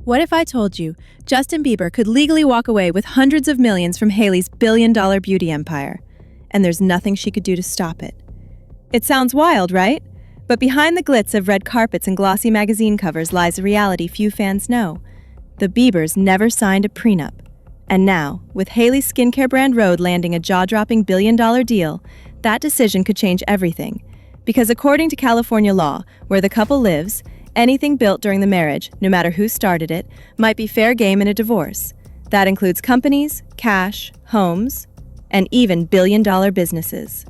What if I told you Justin Bieber could legally walk away with hundreds of millions from Hailey's billion-dollar beauty empire, and there's nothing she could do to stop it? It sounds wild, right? But behind the glitz of red carpets and glossy magazine covers lies a reality few fans know. The Biebers never signed a prenup. And now, with Hailey's skincare brand Rhode landing a jaw-dropping billion-dollar deal, that decision could change everything. Because according to California law, where the couple lives, anything built during the marriage, no matter who started it, might be fair game in a divorce. That includes companies, cash, homes, and even billion-dollar businesses.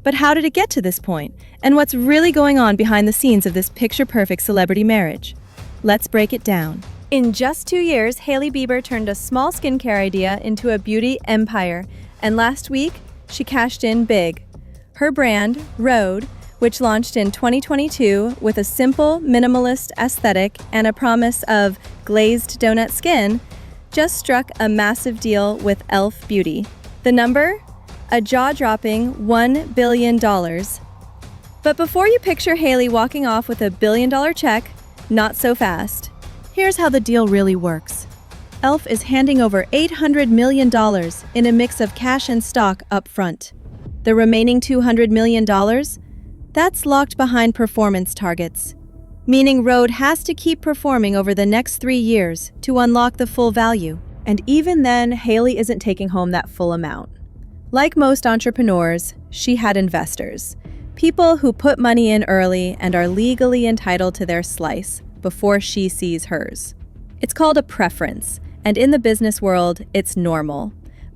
But how did it get to this point? And what's really going on behind the scenes of this picture-perfect celebrity marriage? Let's break it down. In just 2 years, Hailey Bieber turned a small skincare idea into a beauty empire, and last week, she cashed in big. Her brand, Rhode, which launched in 2022 with a simple, minimalist aesthetic and a promise of glazed donut skin, just struck a massive deal with Elf Beauty. The number? A jaw-dropping $1 billion. But before you picture Hailey walking off with a billion-dollar check, not so fast. Here's how the deal really works. Elf is handing over $800 million in a mix of cash and stock up front. The remaining $200 million? That's locked behind performance targets, meaning Rhode has to keep performing over the next 3 years to unlock the full value. And even then, Hailey isn't taking home that full amount. Like most entrepreneurs, she had investors, people who put money in early and are legally entitled to their slice before she sees hers. It's called a preference, and in the business world, it's normal.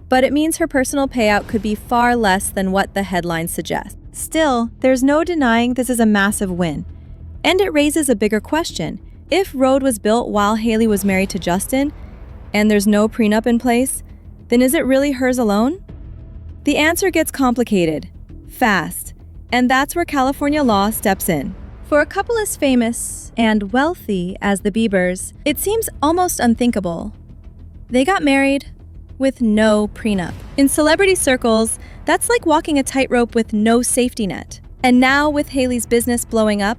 But it means her personal payout could be far less than what the headlines suggest. Still, there's no denying this is a massive win. And it raises a bigger question. If Rhode was built while Hailey was married to Justin, and there's no prenup in place, then is it really hers alone? The answer gets complicated, fast, and that's where California law steps in. For a couple as famous and wealthy as the Biebers, it seems almost unthinkable. They got married with no prenup. In celebrity circles, that's like walking a tightrope with no safety net. And now with Hailey's business blowing up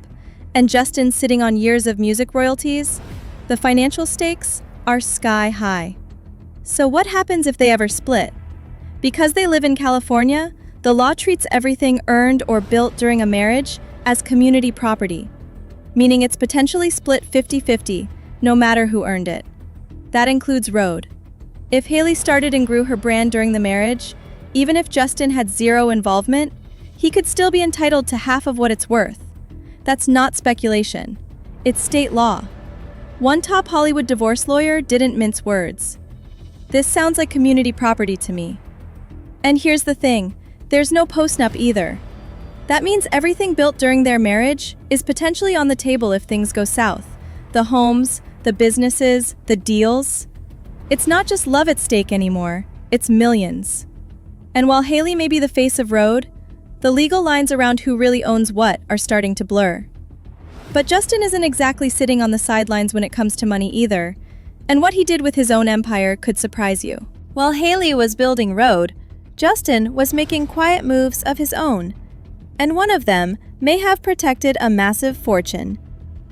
and Justin sitting on years of music royalties, the financial stakes are sky high. So what happens if they ever split? Because they live in California, the law treats everything earned or built during a marriage as community property, meaning it's potentially split 50-50, no matter who earned it. That includes Rhode. If Hailey started and grew her brand during the marriage, even if Justin had zero involvement, he could still be entitled to half of what it's worth. That's not speculation. It's state law. One top Hollywood divorce lawyer didn't mince words. This sounds like community property to me. And here's the thing, there's no postnup either. That means everything built during their marriage is potentially on the table if things go south. The homes, the businesses, the deals. It's not just love at stake anymore, it's millions. And while Hailey may be the face of Rhode, the legal lines around who really owns what are starting to blur. But Justin isn't exactly sitting on the sidelines when it comes to money either, and what he did with his own empire could surprise you. While Hailey was building Rhode, Justin was making quiet moves of his own, and one of them may have protected a massive fortune.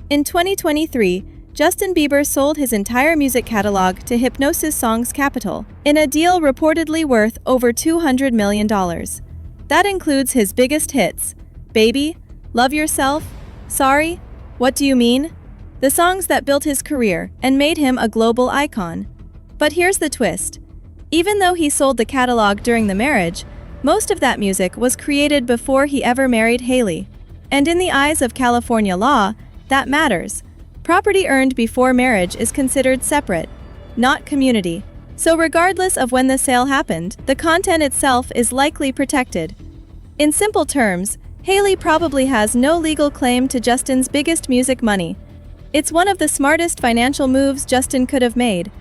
In 2023, Justin Bieber sold his entire music catalog to Hipgnosis Songs Capital in a deal reportedly worth over $200 million. That includes his biggest hits, Baby, Love Yourself, Sorry, What Do You Mean? The songs that built his career and made him a global icon. But here's the twist. Even though he sold the catalog during the marriage, most of that music was created before he ever married Hailey. And in the eyes of California law, that matters. Property earned before marriage is considered separate, not community. So regardless of when the sale happened, the content itself is likely protected. In simple terms, Hailey probably has no legal claim to Justin's biggest music money. It's one of the smartest financial moves Justin could have made,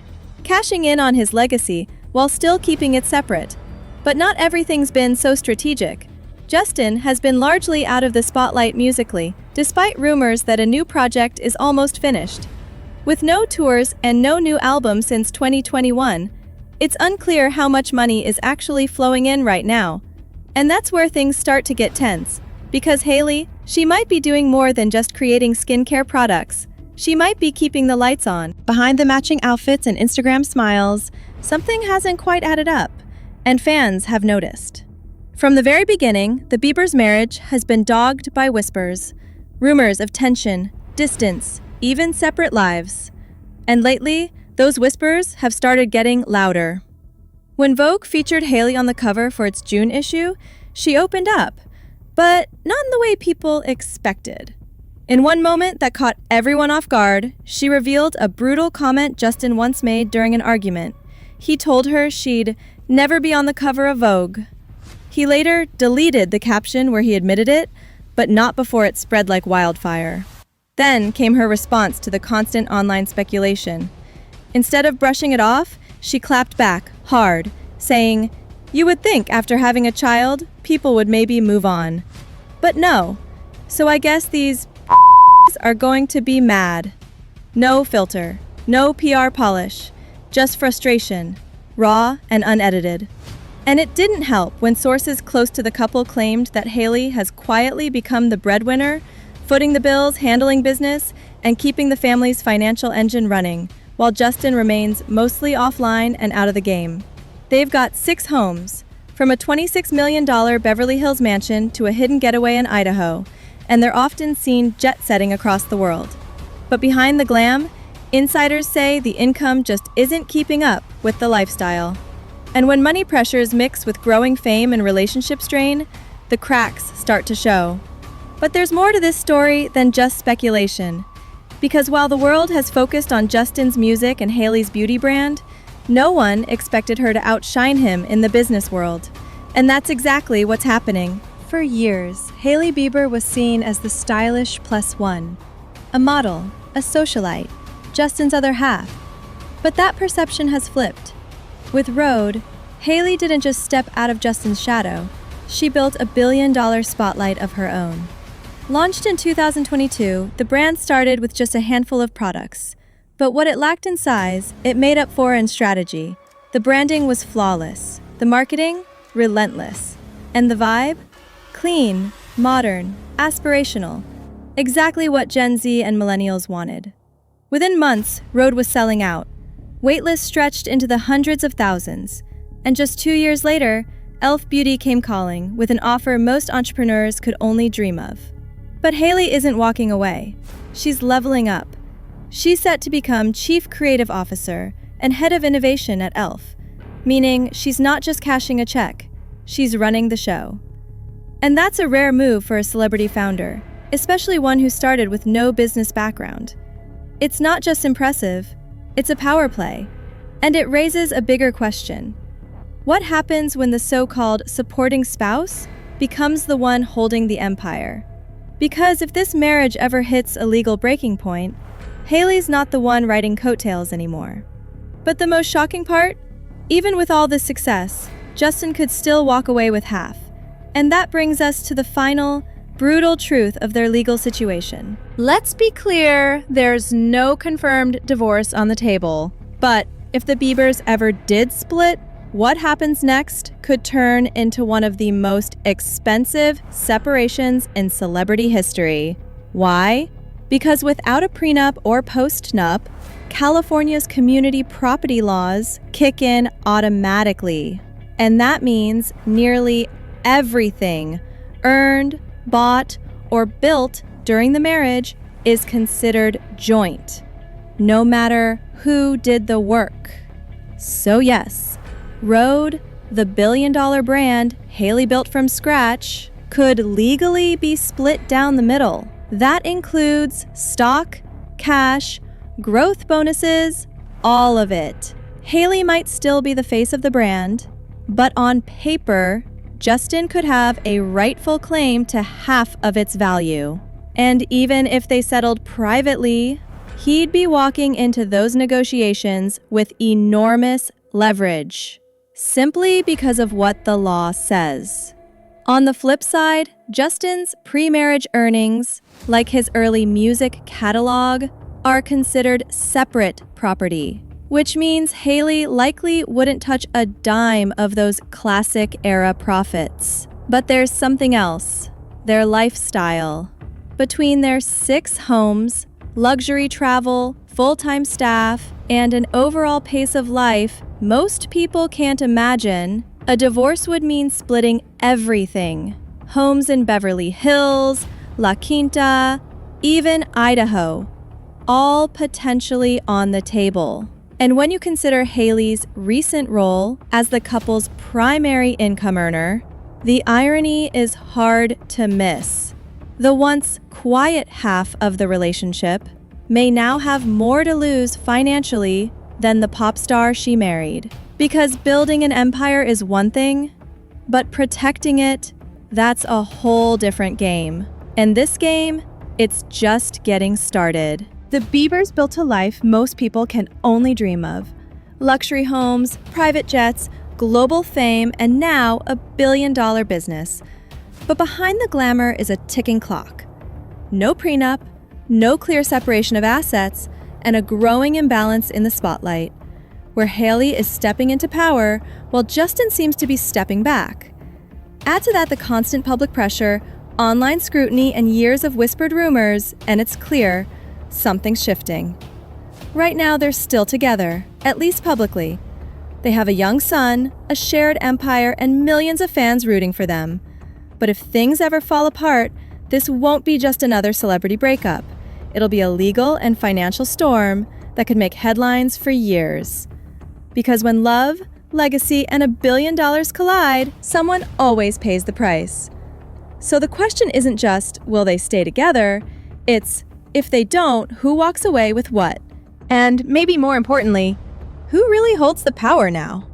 cashing in on his legacy while still keeping it separate. But not everything's been so strategic. Justin has been largely out of the spotlight musically, despite rumors that a new project is almost finished. With no tours and no new album since 2021, it's unclear how much money is actually flowing in right now. And that's where things start to get tense, because Hailey, she might be doing more than just creating skincare products. She might be keeping the lights on. Behind the matching outfits and Instagram smiles, something hasn't quite added up, and fans have noticed. From the very beginning, the Biebers' marriage has been dogged by whispers, rumors of tension, distance, even separate lives. And lately, those whispers have started getting louder. When Vogue featured Hailey on the cover for its June issue, she opened up, but not in the way people expected. In one moment that caught everyone off guard, she revealed a brutal comment Justin once made during an argument. He told her she'd never be on the cover of Vogue. He later deleted the caption where he admitted it, but not before it spread like wildfire. Then came her response to the constant online speculation. Instead of brushing it off, she clapped back hard, saying, "You would think after having a child, people would maybe move on. But no. So I guess these are going to be mad. No filter, no PR polish, just frustration, raw and unedited." And it didn't help when sources close to the couple claimed that Hailey has quietly become the breadwinner, footing the bills, handling business, and keeping the family's financial engine running, while Justin remains mostly offline and out of the game. They've got 6 homes, from a $26 million Beverly Hills mansion to a hidden getaway in Idaho, and they're often seen jet-setting across the world. But behind the glam, insiders say the income just isn't keeping up with the lifestyle. And when money pressures mix with growing fame and relationship strain, the cracks start to show. But there's more to this story than just speculation. Because while the world has focused on Justin's music and Hailey's beauty brand, no one expected her to outshine him in the business world. And that's exactly what's happening. For years, Hailey Bieber was seen as the stylish plus one, a model, a socialite, Justin's other half. But that perception has flipped. With Rhode, Hailey didn't just step out of Justin's shadow, she built a billion-dollar spotlight of her own. Launched in 2022, the brand started with just a handful of products. But what it lacked in size, it made up for in strategy. The branding was flawless, the marketing, relentless, and the vibe? Clean, modern, aspirational. Exactly what Gen Z and millennials wanted. Within months, Rhode was selling out. Waitlists stretched into the hundreds of thousands. And just 2 years later, Elf Beauty came calling with an offer most entrepreneurs could only dream of. But Hailey isn't walking away. She's leveling up. She's set to become Chief Creative Officer and Head of Innovation at Elf, meaning she's not just cashing a check, she's running the show. And that's a rare move for a celebrity founder, especially one who started with no business background. It's not just impressive, it's a power play. And it raises a bigger question. What happens when the so-called supporting spouse becomes the one holding the empire? Because if this marriage ever hits a legal breaking point, Hailey's not the one riding coattails anymore. But the most shocking part? Even with all this success, Justin could still walk away with half. And that brings us to the final, brutal truth of their legal situation. Let's be clear, there's no confirmed divorce on the table. But if the Biebers ever did split, what happens next could turn into one of the most expensive separations in celebrity history. Why? Because without a prenup or postnup, California's community property laws kick in automatically. And that means nearly everything earned, bought, or built during the marriage is considered joint, no matter who did the work. So yes, Rhode, the billion-dollar brand Hailey built from scratch, could legally be split down the middle. That includes stock, cash, growth bonuses, all of it. Hailey might still be the face of the brand, but on paper, Justin could have a rightful claim to half of its value. And even if they settled privately, he'd be walking into those negotiations with enormous leverage, simply because of what the law says. On the flip side, Justin's pre-marriage earnings, like his early music catalog, are considered separate property, which means Hailey likely wouldn't touch a dime of those classic era profits. But there's something else, their lifestyle. Between their 6 homes, luxury travel, full-time staff, and an overall pace of life most people can't imagine, a divorce would mean splitting everything. Homes in Beverly Hills, La Quinta, even Idaho, all potentially on the table. And when you consider Hailey's recent role as the couple's primary income earner, the irony is hard to miss. The once quiet half of the relationship may now have more to lose financially than the pop star she married. Because building an empire is one thing, but protecting it, that's a whole different game. And this game, it's just getting started. The Biebers built a life most people can only dream of. Luxury homes, private jets, global fame, and now a billion-dollar business. But behind the glamour is a ticking clock. No prenup, no clear separation of assets, and a growing imbalance in the spotlight, where Hailey is stepping into power while Justin seems to be stepping back. Add to that the constant public pressure, online scrutiny, and years of whispered rumors, and it's clear something's shifting. Right now, they're still together, at least publicly. They have a young son, a shared empire, and millions of fans rooting for them. But if things ever fall apart, this won't be just another celebrity breakup. It'll be a legal and financial storm that could make headlines for years. Because when love, legacy, and $1 billion collide, someone always pays the price. So the question isn't just, will they stay together? It's, if they don't, who walks away with what? And maybe more importantly, who really holds the power now?